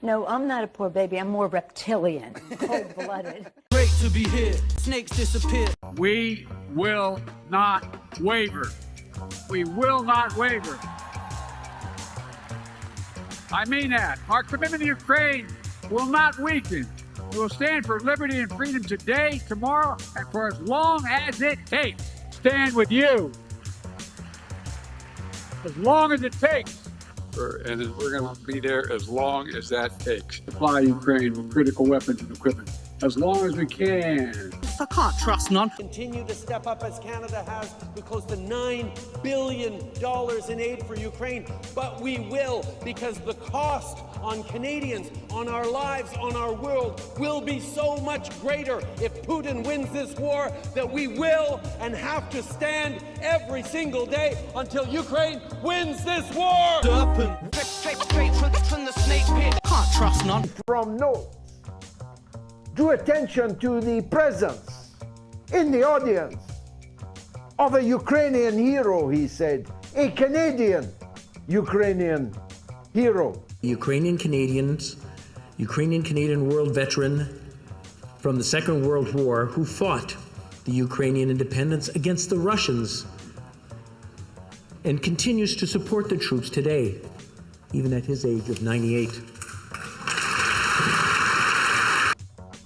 No, I'm not a poor baby. I'm more reptilian, cold-blooded. Great to be here. Snakes disappear. We will not waver. We will not waver. I mean that. Our commitment to Ukraine will not weaken. We will stand for liberty and freedom today, tomorrow, and for as long as it takes. Stand with you. As long as it takes. And we're going to be there as long as that takes. Supply Ukraine with critical weapons and equipment as long as we can. I can't trust none. Continue to step up as Canada has with close to $9 billion in aid for Ukraine. But we will, because the cost on Canadians, on our lives, on our world will be so much greater if Putin wins this war that we will and have to stand every single day until Ukraine wins this war. Straight from the snake pit. Can't trust none. From notes, drew attention to the presence in the audience of a Ukrainian hero, he said, a Canadian Ukrainian hero. Ukrainian Canadian world veteran from the Second World War who fought the Ukrainian independence against the Russians and continues to support the troops today, even at his age of 98.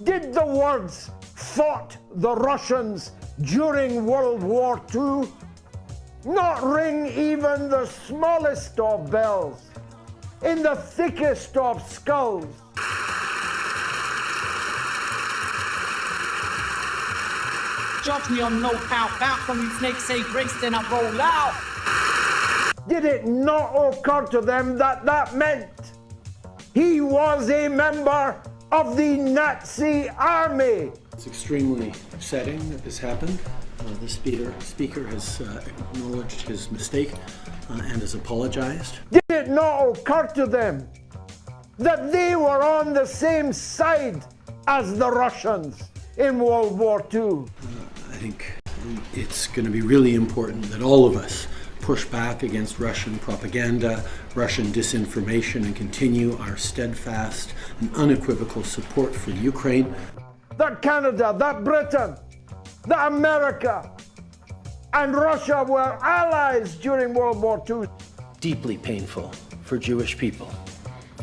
Did the words "fought the Russians during World War II" not ring even the smallest of bells in the thickest of skulls? Judge me on no count. Bounce from you snakes, say grace, then I roll out. Did it not occur to them that that meant he was a member of the Nazi army? It's extremely upsetting that this happened. The speaker has acknowledged his mistake and has apologized. Did it not occur to them that they were on the same side as the Russians in World War II? I think it's going to be really important that all of us push back against Russian propaganda, Russian disinformation, and continue our steadfast and unequivocal support for Ukraine. That Canada, that Britain, that America, and Russia were allies during World War II. Deeply painful for Jewish people.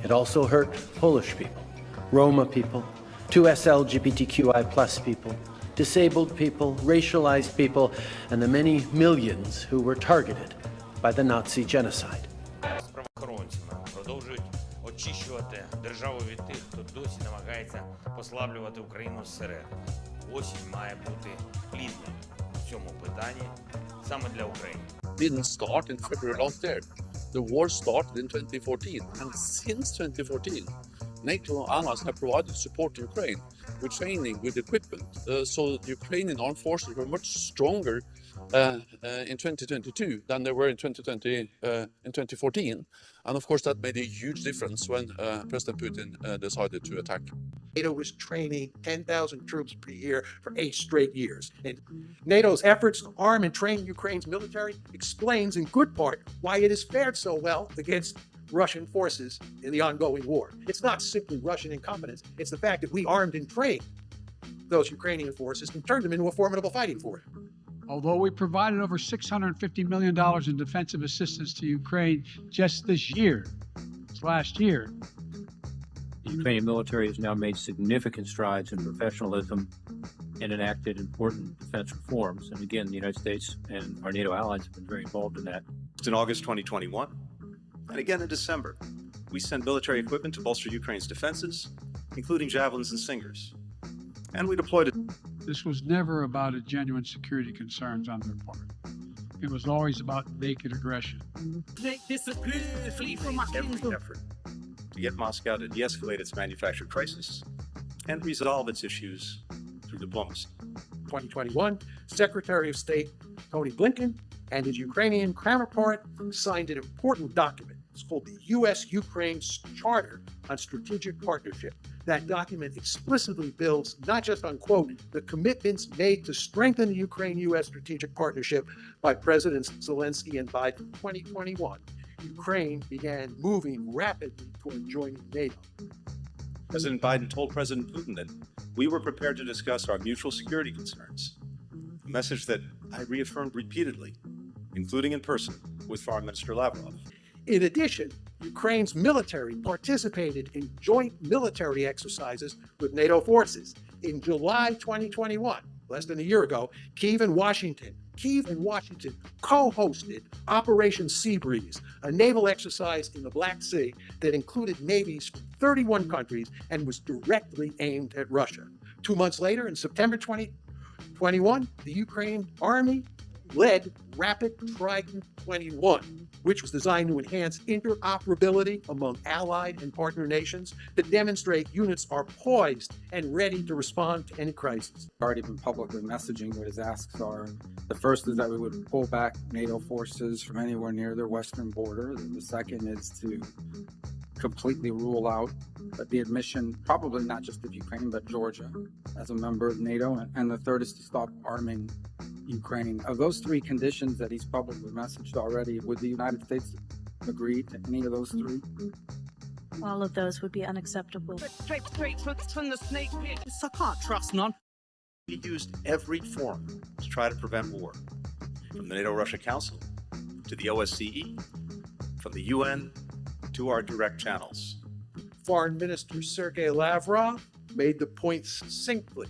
It also hurt Polish people, Roma people, 2S LGBTQI+ people, disabled people, racialized people, and the many millions who were targeted by the Nazi genocide. Правоохоронцями продовжують очищувати державу від тих, хто досі намагається послаблювати Україну зсередини. Осінь має бути плідною в цьому питанні саме для України. Didn't start in February last year. The war started in 2014, and since 2014, NATO allies have provided support to Ukraine with training, with equipment, so the Ukrainian armed forces were much stronger in 2022 than they were in 2014. And of course, that made a huge difference when President Putin decided to attack. NATO was training 10,000 troops per year for 8 straight years. And NATO's efforts to arm and train Ukraine's military explains in good part why it has fared so well against Russian forces in the ongoing war. It's not simply Russian incompetence. It's the fact that we armed and trained those Ukrainian forces and turned them into a formidable fighting force. Although we provided over $650 million in defensive assistance to Ukraine just this last year. The Ukrainian military has now made significant strides in professionalism and enacted important defense reforms. And again, the United States and our NATO allies have been very involved in that. In August 2021, and again in December, we sent military equipment to bolster Ukraine's defenses, including javelins and Stingers. And we deployed it. This was never about a genuine security concerns on their part. It was always about naked aggression. Flee from my Every kingdom. effort to get Moscow to de-escalate its manufactured crisis and resolve its issues through diplomacy. 2021, Secretary of State Tony Blinken and his Ukrainian counterpart signed an important document. It's called the U.S.-Ukraine Charter on Strategic Partnership. That document explicitly builds not just on, quote, the commitments made to strengthen the Ukraine-U.S. strategic partnership by Presidents Zelensky and Biden in 2021. Ukraine began moving rapidly toward joining NATO. President Biden told President Putin that we were prepared to discuss our mutual security concerns, a message that I reaffirmed repeatedly, including in person with Foreign Minister Lavrov. In addition, Ukraine's military participated in joint military exercises with NATO forces. In July 2021, less than a year ago, Kyiv and Washington co-hosted Operation Seabreeze, a naval exercise in the Black Sea that included navies from 31 countries and was directly aimed at Russia. 2 months later, in September 2021, the Ukraine Army led Rapid Trident 21, which was designed to enhance interoperability among allied and partner nations to demonstrate units are poised and ready to respond to any crisis. Already been publicly messaging what his asks are. The first is that we would pull back NATO forces from anywhere near their western border. The second is to completely rule out the admission, probably not just of Ukraine, but Georgia as a member of NATO. And the third is to stop arming Ukraine. Of those three conditions that he's publicly messaged already, would the United States agree to any of those three? All of those would be unacceptable. Straight from the snake pit. I can't trust none. We used every forum to try to prevent war, from the NATO-Russia Council to the OSCE, from the UN to our direct channels. Foreign Minister Sergei Lavrov made the point succinctly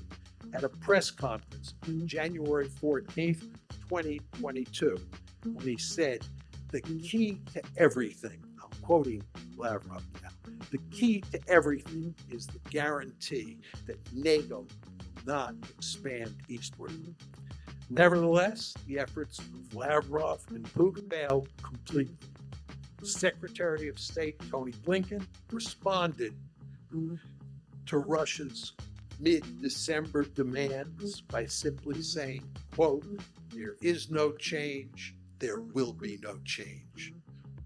at a press conference on January 14th, 2022, when he said, "The key to everything," I'm quoting Lavrov now, "the key to everything is the guarantee that NATO will not expand eastward." Nevertheless, the efforts of Lavrov and Putin failed completely. Secretary of State Tony Blinken responded to Russia's mid-December demands by simply saying, quote, "There is no change, there will be no change."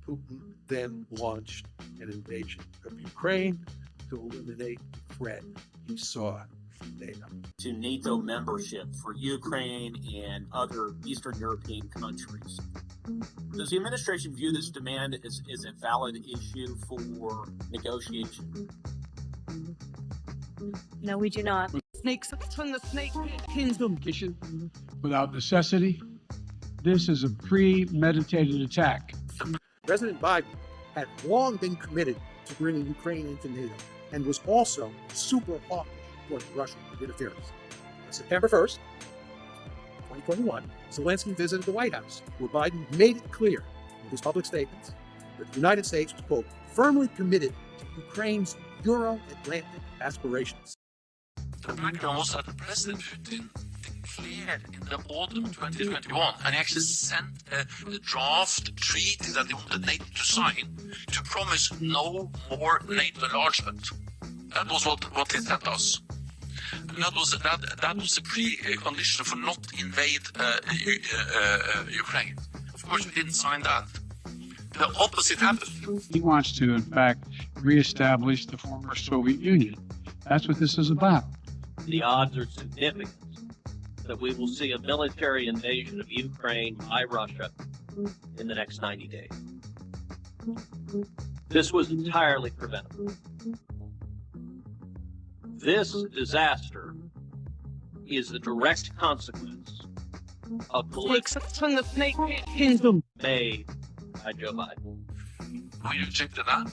Putin then launched an invasion of Ukraine to eliminate the threat he saw from NATO. To NATO membership for Ukraine and other Eastern European countries. Does the administration view this demand as a valid issue for negotiation? No, we do not. Snakes from the snake kingdom. Without necessity, this is a premeditated attack. President Biden had long been committed to bringing Ukraine into NATO and was also super hawkish toward Russian interference. On September 1st, 2021, Zelensky visited the White House, where Biden made it clear in his public statements that the United States was, quote, firmly committed to Ukraine's Euro-Atlantic aspirations. The background was that President Putin declared in the autumn 2021, and he actually sent a draft treaty that he wanted NATO to sign to promise no more NATO enlargement. That was what he sent us. And that was a precondition for not invade Ukraine. Of course, we didn't sign that. The opposite happened. He wants to, in fact, reestablish the former Soviet Union. That's what this is about. The odds are significant that we will see a military invasion of Ukraine by Russia in the next 90 days. This was entirely preventable. This disaster is the direct consequence of Snakes from the snake kingdom. made by Joe Biden. We rejected that.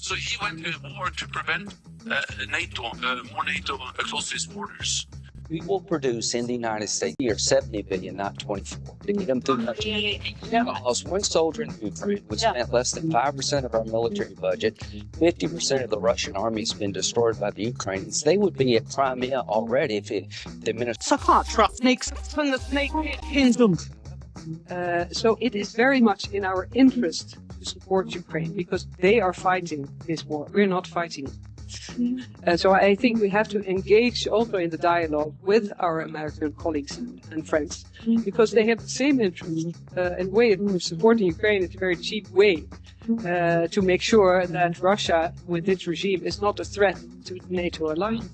So he went to war to prevent more NATO across his borders. We will produce in the United States here 70 billion, not 24, to get them through the country. Because one soldier in Ukraine would spend less than 5% of our military budget. 50% of the Russian army has been destroyed by the Ukrainians. They would be at Crimea already if the So can't trust snakes from the snake kingdom. So it is very much in our interest to support Ukraine because they are fighting this war. We're not fighting it. So I think we have to engage also in the dialogue with our American colleagues and friends because they have the same interest and way of supporting Ukraine is a very cheap way to make sure that Russia with its regime is not a threat to the NATO alliance.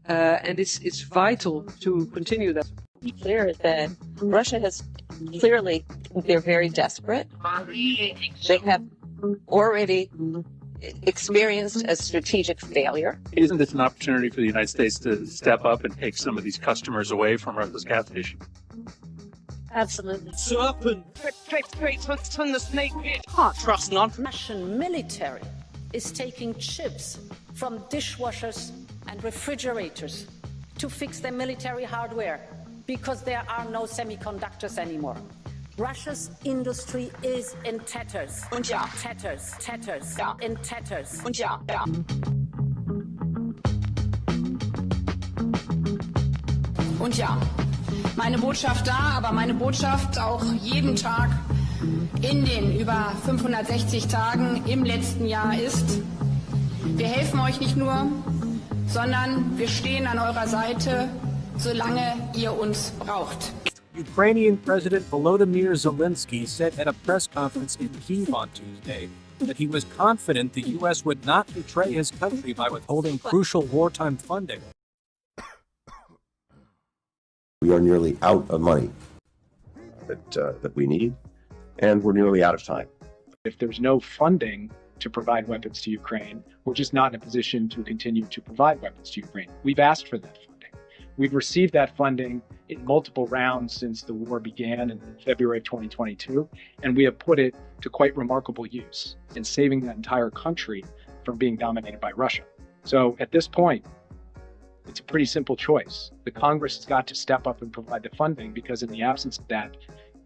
And it's vital to continue that. It's clear that Russia has Clearly, they're very desperate. They have already experienced a strategic failure. Isn't this an opportunity for the United States to step up and take some of these customers away from Russia's gas station? Absolutely. Serpent. From the snake pit. Can't trust none. Russian military is taking chips from dishwashers and refrigerators to fix their military hardware because there are no semiconductors anymore. Russia's industry is in tatters. Tatters. In tatters. Und ja, meine Botschaft da, aber meine Botschaft auch jeden Tag in den über 560 Tagen im letzten Jahr ist, wir helfen euch nicht nur, sondern wir stehen an eurer Seite, solange ihr uns braucht. Ukrainian President Volodymyr Zelensky said at a press conference in Kyiv on Tuesday that he was confident the U.S. would not betray his country by withholding crucial wartime funding. We are nearly out of money that we need, and we're nearly out of time. If there's no funding to provide weapons to Ukraine, we're just not in a position to continue to provide weapons to Ukraine. We've asked for that funding. We've received that funding in multiple rounds since the war began in February of 2022, and we have put it to quite remarkable use in saving that entire country from being dominated by Russia. So at this point, it's a pretty simple choice. The Congress has got to step up and provide the funding, because in the absence of that,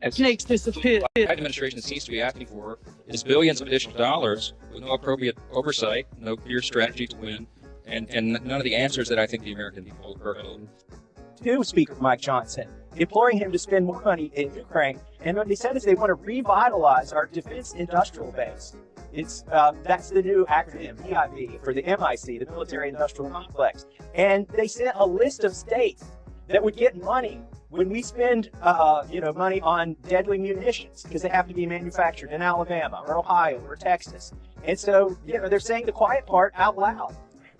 as snakes disappear. What the administration seems to be asking for is billions of additional dollars with no appropriate oversight, no clear strategy to win, and none of the answers that I think the American people are owed. To Speaker Mike Johnson, imploring him to spend more money in Ukraine. And what they said is they want to revitalize our defense industrial base. That's the new acronym, PIB, for the MIC, the Military Industrial Complex. And they sent a list of states that would get money when we spend, money on deadly munitions, because they have to be manufactured in Alabama or Ohio or Texas. And so, they're saying the quiet part out loud.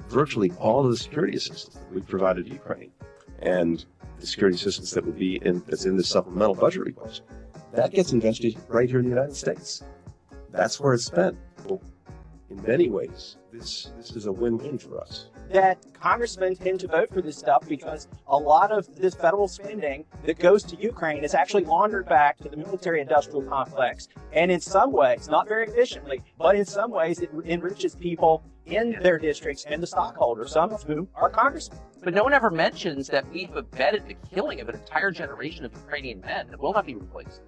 Virtually all of the security assistance that we provided to Ukraine, and the security assistance that would be that's in the supplemental budget request, that gets invested right here in the United States. That's where it's spent. Well, in many ways, this is a win-win for us. That congressmen tend to vote for this stuff because a lot of this federal spending that goes to Ukraine is actually laundered back to the military-industrial complex. And in some ways, not very efficiently, but in some ways it enriches people in their districts and the stockholders, some of whom are congressmen. But no one ever mentions that we've abetted the killing of an entire generation of Ukrainian men that will not be replaced.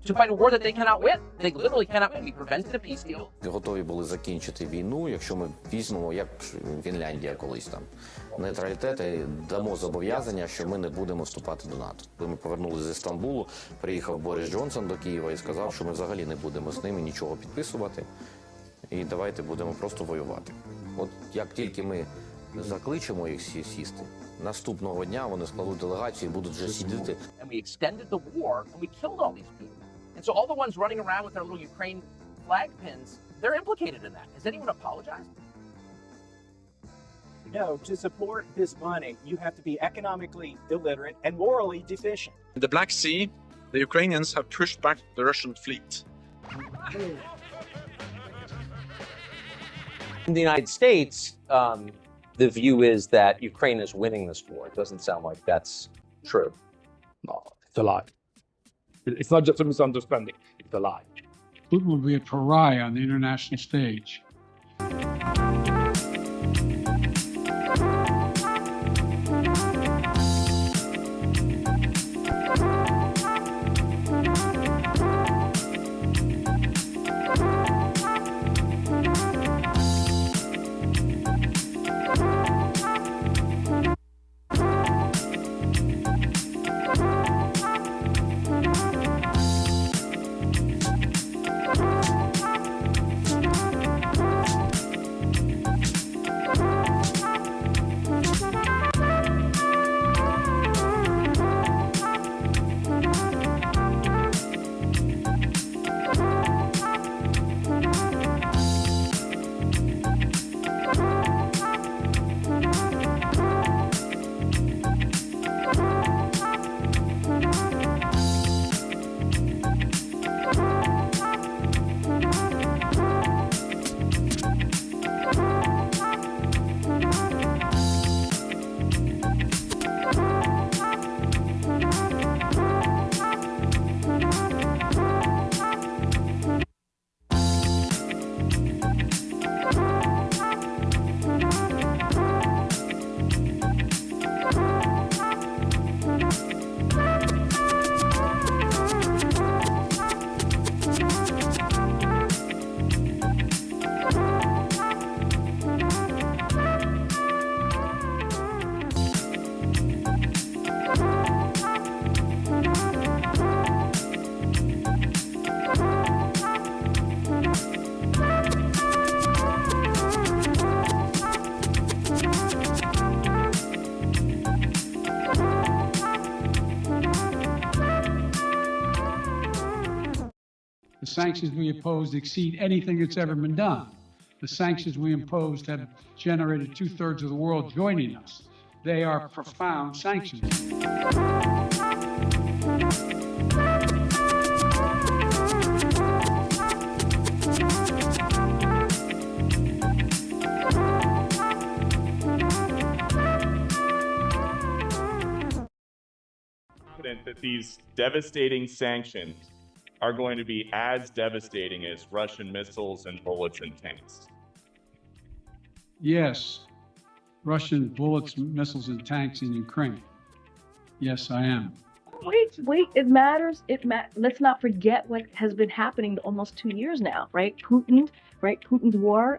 To fight a war that they cannot win. They literally cannot win. We prevented a peace deal. Готові були закінчити війну, якщо ми візьмемо, як Фінляндія колись там, нейтралітет і дамо зобов'язання, що ми не будемо вступати до НАТО. Коли ми повернулися зі Стамбулу, приїхав Борис Джонсон до Києва і сказав, що ми взагалі не будемо з ними нічого підписувати, і давайте будемо просто воювати. От як тільки ми закличемо їх сісти, наступного дня вони складуть делегацію і будуть вже сидіти. And we extended the war and we killed all these people. And so all the ones running around with their little Ukraine flag pins, they're implicated in that. Has anyone apologized? No, to support this money, you have to be economically illiterate and morally deficient. In the Black Sea, the Ukrainians have pushed back the Russian fleet. In the United States, the view is that Ukraine is winning this war. It doesn't sound like that's true. No, it's a lie. It's not just a misunderstanding, it's a lie. Putin will be a pariah on the international stage. sanctions we imposed exceed anything that's ever been done. The sanctions we imposed have generated 2/3 of the world joining us. They are profound sanctions. Confident that these devastating sanctions are going to be as devastating as Russian missiles and bullets and tanks. Yes, Russian bullets, missiles, and tanks in Ukraine. Yes, I am. Wait, it matters. Let's not forget what has been happening almost 2 years now, right? Putin's war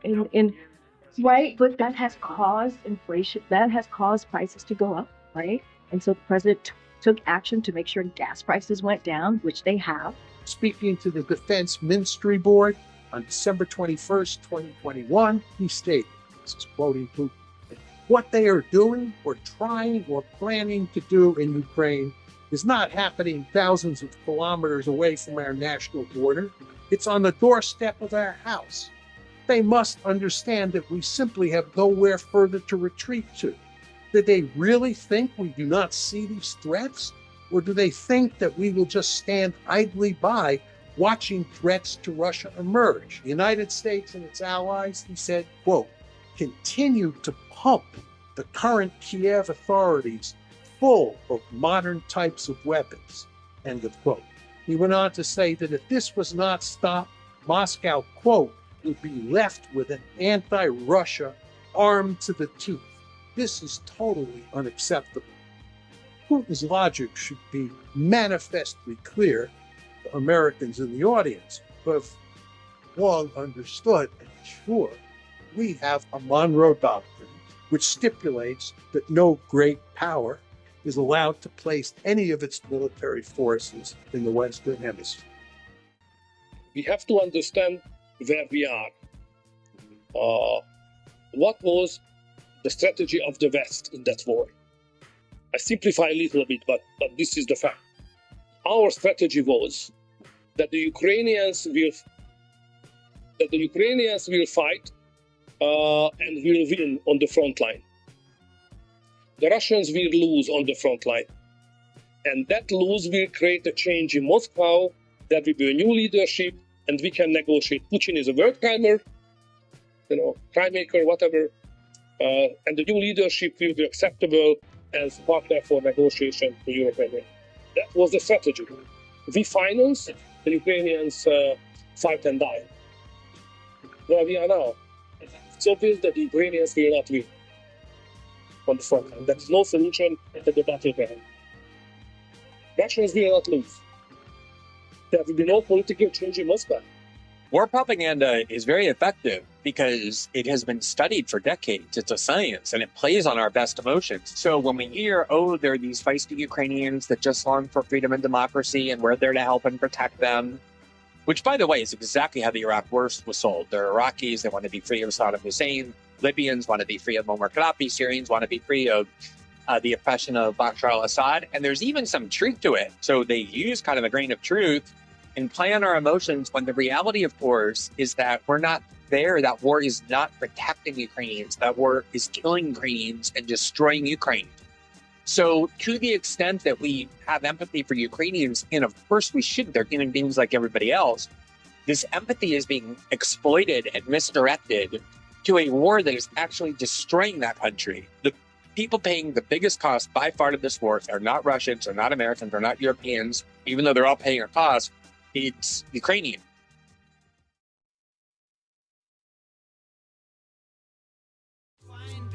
right? But that has caused inflation. That has caused prices to go up, right? And so the president took action to make sure gas prices went down, which they have. Speaking to the Defense Ministry Board on December 21st, 2021, he stated, this is quoting Putin, what they are doing or trying or planning to do in Ukraine is not happening thousands of kilometers away from our national border. It's on the doorstep of our house. They must understand that we simply have nowhere further to retreat to. Do they really think we do not see these threats? Or do they think that we will just stand idly by watching threats to Russia emerge? The United States and its allies, he said, quote, continue to pump the current Kiev authorities full of modern types of weapons, end of quote. He went on to say that if this was not stopped, Moscow, quote, would be left with an anti-Russia armed to the teeth. This is totally unacceptable. Putin's logic should be manifestly clear to Americans in the audience, who have long understood and sure we have a Monroe Doctrine, which stipulates that no great power is allowed to place any of its military forces in the Western Hemisphere. We have to understand where we are. What was the strategy of the West in that war? I simplify a little bit, but this is the fact. Our strategy was that the Ukrainians will fight and will win on the front line. The Russians will lose on the front line. And that lose will create a change in Moscow, there will be a new leadership, and we can negotiate. Putin is a world crimer, crime maker, whatever, and the new leadership will be acceptable as partner for negotiation to European. That was the strategy. We finance, the Ukrainians fight and die. Where we are now, it's obvious that the Ukrainians will not win on the front line. There is no solution at the battleground. Russians will not lose. There will be no political change in Moscow. War propaganda is very effective because it has been studied for decades. It's a science and it plays on our best emotions. So when we hear, oh, there are these feisty Ukrainians that just long for freedom and democracy and we're there to help and protect them, which, by the way, is exactly how the Iraq War was sold. They're Iraqis, they want to be free of Saddam Hussein. Libyans want to be free of Muammar Gaddafi. Syrians want to be free of the oppression of Bashar al-Assad. And there's even some truth to it. So they use kind of a grain of truth and play on our emotions when the reality, of course, is that we're not there. That war is not protecting Ukrainians. That war is killing Ukrainians and destroying Ukraine. So to the extent that we have empathy for Ukrainians, and of course we should, they're human beings like everybody else, this empathy is being exploited and misdirected to a war that is actually destroying that country. The people paying the biggest cost by far to this war are not Russians, are not Americans, are not Europeans, even though they're all paying a cost. It's Ukrainian.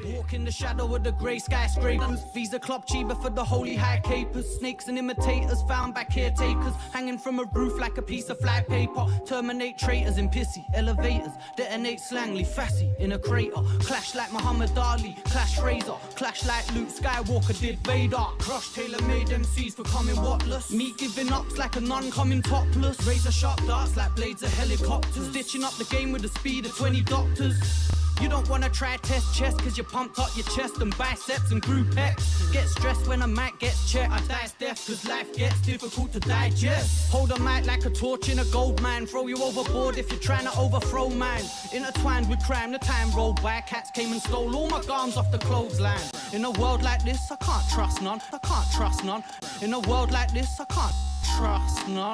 Walk in the shadow of the grey skyscrapers. Visa club cheaper for the holy high capers. Snakes and imitators found by caretakers. Hanging from a roof like a piece of fly paper. Terminate traitors in pissy elevators. Detonate slang, leave fassy in a crater. Clash like Muhammad Ali, clash Razor. Clash like Luke Skywalker did Vader. Crush tailor-made MCs for coming whatless. Me giving ups like a nun coming topless. Razor sharp darts like blades of helicopters. Stitching up the game with the speed of 20 doctors. You don't wanna try test chest cause you pumped up your chest and biceps and grew pecs. Get stressed when a mic gets checked. I die death cause life gets difficult to digest. Hold a mic like a torch in a gold mine. Throw you overboard if you're trying to overthrow mine. Intertwined with crime, the time rolled by. Cats came and stole all my guns off the clothesline. In a world like this, I can't trust none. I can't trust none. In a world like this, I can't trust none.